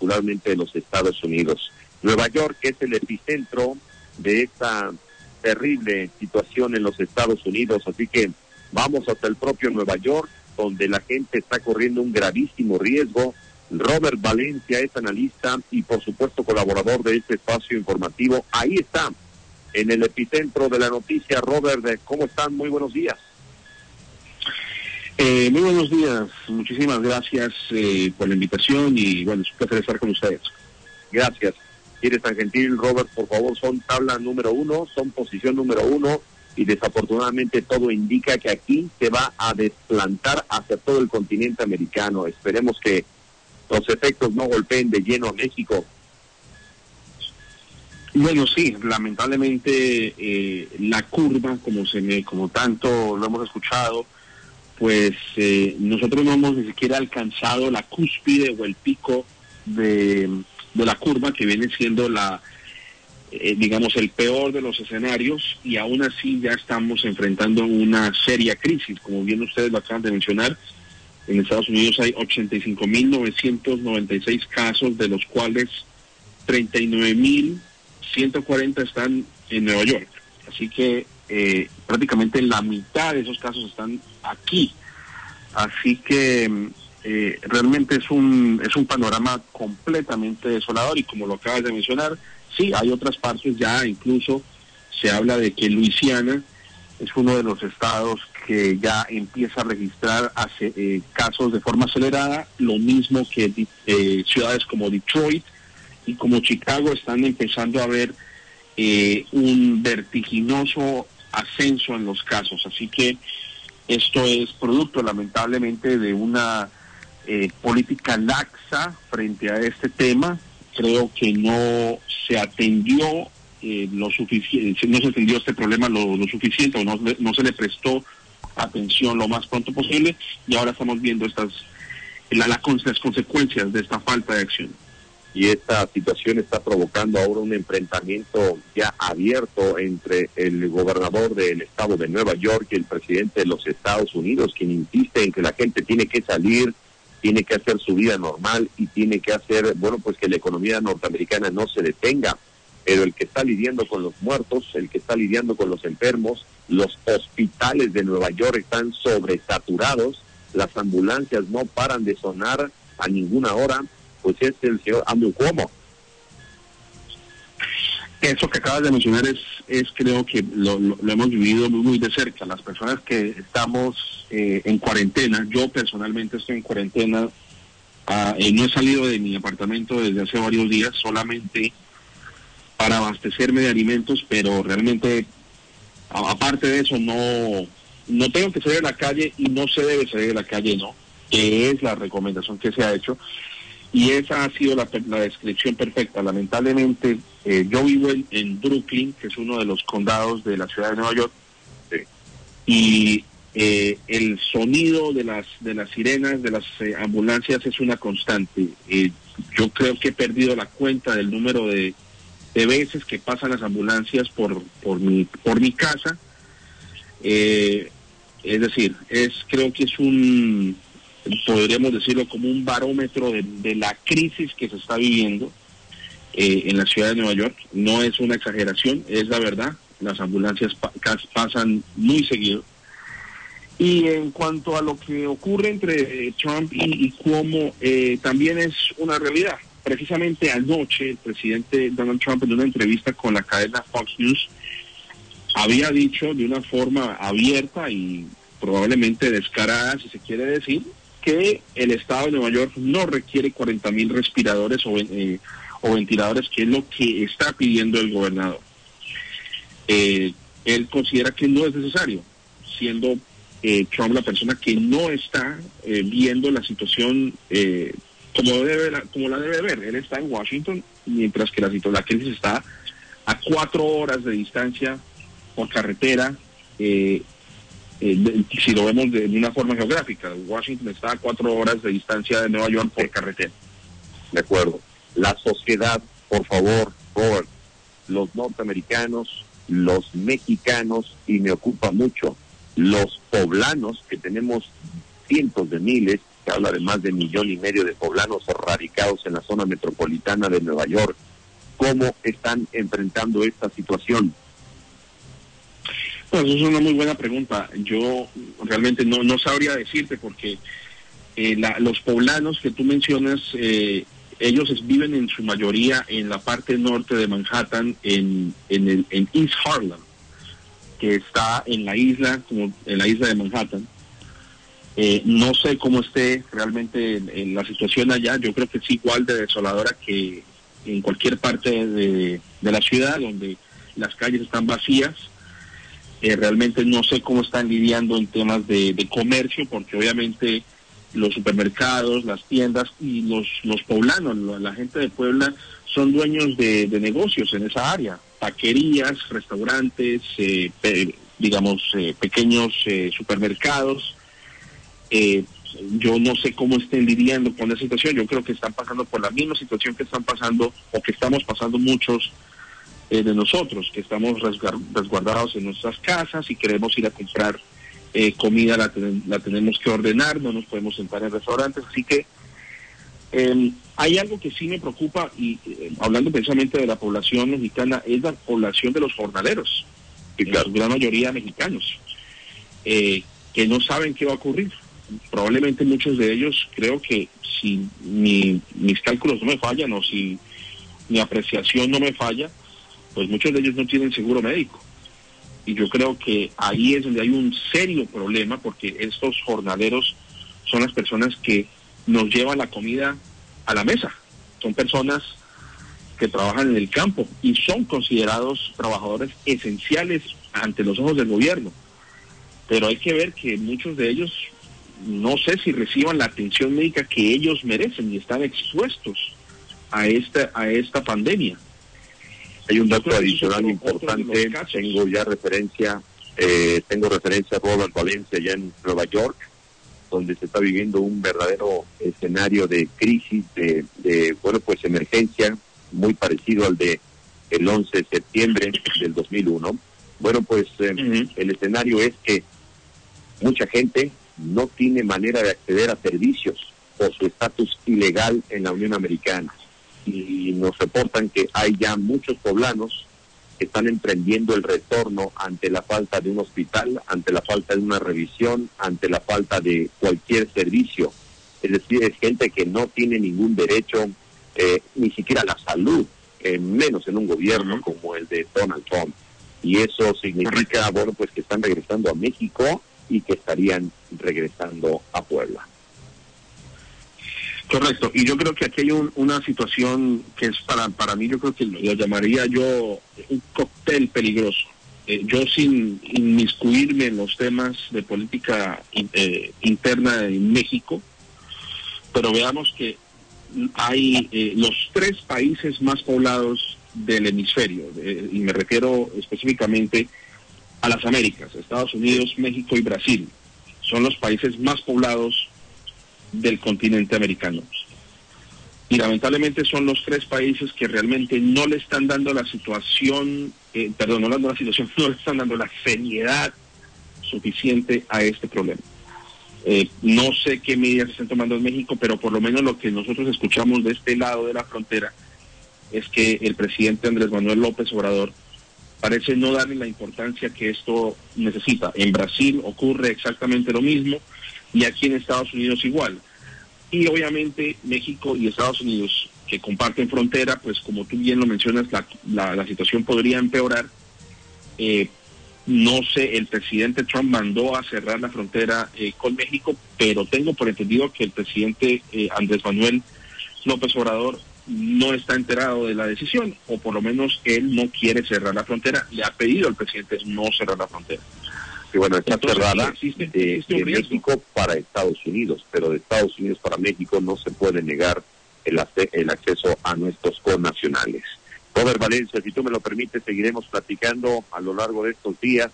particularmente de los Estados Unidos. Nueva York es el epicentro de esta terrible situación en los Estados Unidos, así que vamos hasta el propio Nueva York, donde la gente está corriendo un gravísimo riesgo. Robert Valencia es analista y por supuesto colaborador de este espacio informativo. Ahí está, en el epicentro de la noticia. Robert, ¿cómo están? Muy buenos días. Muy buenos días, muchísimas gracias por la invitación y bueno, es un placer estar con ustedes. Gracias. Si eres tan gentil, Robert, por favor, son tabla número 1, son posición número 1 y desafortunadamente todo indica que aquí se va a desplantar hacia todo el continente americano. Esperemos que los efectos no golpeen de lleno a México. Bueno, sí, lamentablemente la curva, como tanto lo hemos escuchado, pues nosotros no hemos ni siquiera alcanzado la cúspide o el pico de la curva, que viene siendo digamos, el peor de los escenarios, y aún así ya estamos enfrentando una seria crisis. Como bien ustedes lo acaban de mencionar, en Estados Unidos hay 85.996 casos, de los cuales 39.140 están en Nueva York. Así que prácticamente la mitad de esos casos están aquí. Así que realmente es un panorama completamente desolador, y como lo acabas de mencionar, sí, hay otras partes ya, incluso se habla de que Luisiana es uno de los estados que ya empieza a registrar casos de forma acelerada, lo mismo que ciudades como Detroit y como Chicago están empezando a ver un vertiginoso ascenso en los casos. Así que esto es producto, lamentablemente, de una política laxa frente a este tema. Creo que no se atendió lo suficiente, no se atendió este problema lo suficiente, o no se le prestó atención lo más pronto posible, y ahora estamos viendo las consecuencias de esta falta de acción. Y esta situación está provocando ahora un enfrentamiento ya abierto entre el gobernador del estado de Nueva York y el presidente de los Estados Unidos, quien insiste en que la gente tiene que salir, tiene que hacer su vida normal y tiene que hacer, bueno, pues que la economía norteamericana no se detenga. Pero el que está lidiando con los muertos, el que está lidiando con los enfermos, los hospitales de Nueva York están sobresaturados, las ambulancias no paran de sonar a ninguna hora, pues es el señor Andrew Cuomo. Eso que acabas de mencionar es creo que lo hemos vivido muy de cerca. Las personas que estamos en cuarentena, yo personalmente estoy en cuarentena, no he salido de mi apartamento desde hace varios días, solamente para abastecerme de alimentos, pero realmente, aparte de eso, no tengo que salir a la calle, y no se debe salir a la calle, ¿no? Que es la recomendación que se ha hecho. Y esa ha sido la descripción perfecta. Lamentablemente, yo vivo en Brooklyn, que es uno de los condados de la ciudad de Nueva York, y el sonido de las sirenas, de las ambulancias es una constante. Yo creo que he perdido la cuenta del número de veces que pasan las ambulancias por mi casa. Es decir, creo que podríamos decirlo como un barómetro de la crisis que se está viviendo en la ciudad de Nueva York. No es una exageración, es la verdad. Las ambulancias pasan muy seguido. Y en cuanto a lo que ocurre entre Trump y Cuomo, también es una realidad. Precisamente anoche el presidente Donald Trump, en una entrevista con la cadena Fox News, había dicho de una forma abierta y probablemente descarada, si se quiere decir, que el estado de Nueva York no requiere 40,000 respiradores o ventiladores, que es lo que está pidiendo el gobernador. Él considera que no es necesario, siendo Trump la persona que no está viendo la situación como la debe ver. Él está en Washington, mientras que la crisis está a 4 horas de distancia por carretera. Si lo vemos de una forma geográfica, Washington está a 4 horas de distancia de Nueva York por carretera. De acuerdo. La sociedad, por favor, Robert, los norteamericanos, los mexicanos, y me ocupa mucho, los poblanos, que tenemos cientos de miles, Se habla de más de 1,5 millones de poblanos radicados en la zona metropolitana de Nueva York. ¿Cómo están enfrentando esta situación? Pues es una muy buena pregunta. Yo realmente no sabría decirte porque los poblanos que tú mencionas, ellos viven en su mayoría en la parte norte de Manhattan, en East Harlem, que está en la isla de Manhattan. No sé cómo esté realmente en la situación allá. Yo creo que es igual de desoladora que en cualquier parte de la ciudad, donde las calles están vacías. Realmente no sé cómo están lidiando en temas de comercio, porque obviamente los supermercados, las tiendas y los poblanos, la gente de Puebla, son dueños de negocios en esa área, taquerías, restaurantes, pequeños supermercados. Yo no sé cómo estén lidiando con esa situación. Yo creo que están pasando por la misma situación que están pasando o que estamos pasando muchos de nosotros, que estamos resguardados en nuestras casas y queremos ir a comprar comida, la tenemos que ordenar, no nos podemos sentar en restaurantes. Así que hay algo que sí me preocupa, y hablando precisamente de la población mexicana, es la población de los jornaleros, en su gran mayoría mexicanos, que no saben qué va a ocurrir. Probablemente muchos de ellos, creo que si mis cálculos no me fallan o si mi apreciación no me falla, pues muchos de ellos no tienen seguro médico. Y yo creo que ahí es donde hay un serio problema, porque estos jornaleros son las personas que nos llevan la comida a la mesa. Son personas que trabajan en el campo y son considerados trabajadores esenciales ante los ojos del gobierno. Pero hay que ver que muchos de ellos, no sé si reciban la atención médica que ellos merecen y están expuestos a esta pandemia. Hay un dato adicional importante. Tengo referencia a Robert Valencia allá en Nueva York, donde se está viviendo un verdadero escenario de crisis, de emergencia, muy parecido al de el 11 de septiembre del 2001. Bueno, pues el escenario es que mucha gente no tiene manera de acceder a servicios por su estatus ilegal en la Unión Americana. Y nos reportan que hay ya muchos poblanos que están emprendiendo el retorno ante la falta de un hospital, ante la falta de una revisión, ante la falta de cualquier servicio. Es decir, es gente que no tiene ningún derecho, ni siquiera a la salud, menos en un gobierno como el de Donald Trump. Y eso significa, que están regresando a México y que estarían regresando a Puebla. Correcto, y yo creo que aquí hay una situación que es para mí, yo creo que lo llamaría yo un cóctel peligroso. Yo sin inmiscuirme en los temas de política interna en México, pero veamos que hay los 3 países más poblados del hemisferio, y me refiero específicamente a las Américas, Estados Unidos, México y Brasil. Son los países más poblados del continente americano. Y lamentablemente son los 3 países que realmente no le están dando la situación, no le están dando la seriedad suficiente a este problema. No sé qué medidas se están tomando en México, pero por lo menos lo que nosotros escuchamos de este lado de la frontera es que el presidente Andrés Manuel López Obrador parece no darle la importancia que esto necesita. En Brasil ocurre exactamente lo mismo, y aquí en Estados Unidos igual. Y obviamente México y Estados Unidos, que comparten frontera, pues como tú bien lo mencionas, la situación podría empeorar. No sé, el presidente Trump mandó a cerrar la frontera con México, pero tengo por entendido que el presidente Andrés Manuel López Obrador no está enterado de la decisión, o por lo menos él no quiere cerrar la frontera. Le ha pedido al presidente no cerrar la frontera. Y bueno, está cerrada existe de México para Estados Unidos, pero de Estados Unidos para México no se puede negar el acceso a nuestros connacionales. Robert Valencia, si tú me lo permites, seguiremos platicando a lo largo de estos días.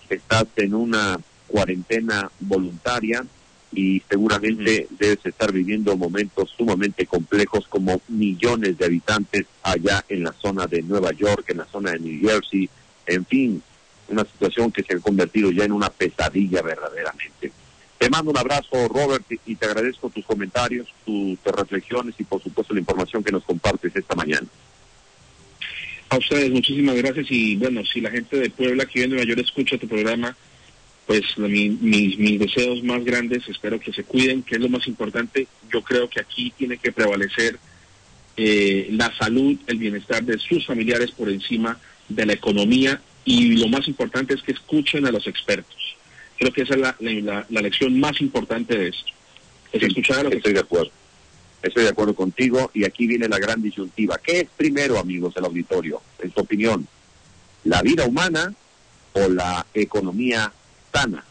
Estás en una cuarentena voluntaria y seguramente debes estar viviendo momentos sumamente complejos, como millones de habitantes allá en la zona de Nueva York, en la zona de New Jersey, en fin, una situación que se ha convertido ya en una pesadilla verdaderamente. Te mando un abrazo, Robert, y te agradezco tus comentarios, tus reflexiones y por supuesto la información que nos compartes esta mañana. A ustedes, muchísimas gracias. Y bueno, si la gente de Puebla que vive en Nueva York escucha tu programa, pues mis deseos más grandes, espero que se cuiden, que es lo más importante. Yo creo que aquí tiene que prevalecer la salud, el bienestar de sus familiares por encima de la economía, y lo más importante es que escuchen a los expertos. Creo que esa es la lección más importante de esto. Es Sí, escuchar a los estoy de expertos. acuerdo. Estoy de acuerdo contigo y aquí viene la gran disyuntiva. ¿Qué es primero, amigos del auditorio? En su opinión, ¿la vida humana o la economía sana?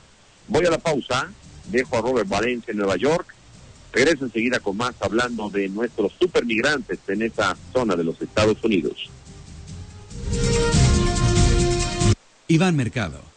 Voy a la pausa, dejo a Robert Valencia en Nueva York, regreso enseguida con más hablando de nuestros supermigrantes en esa zona de los Estados Unidos. Iván Mercado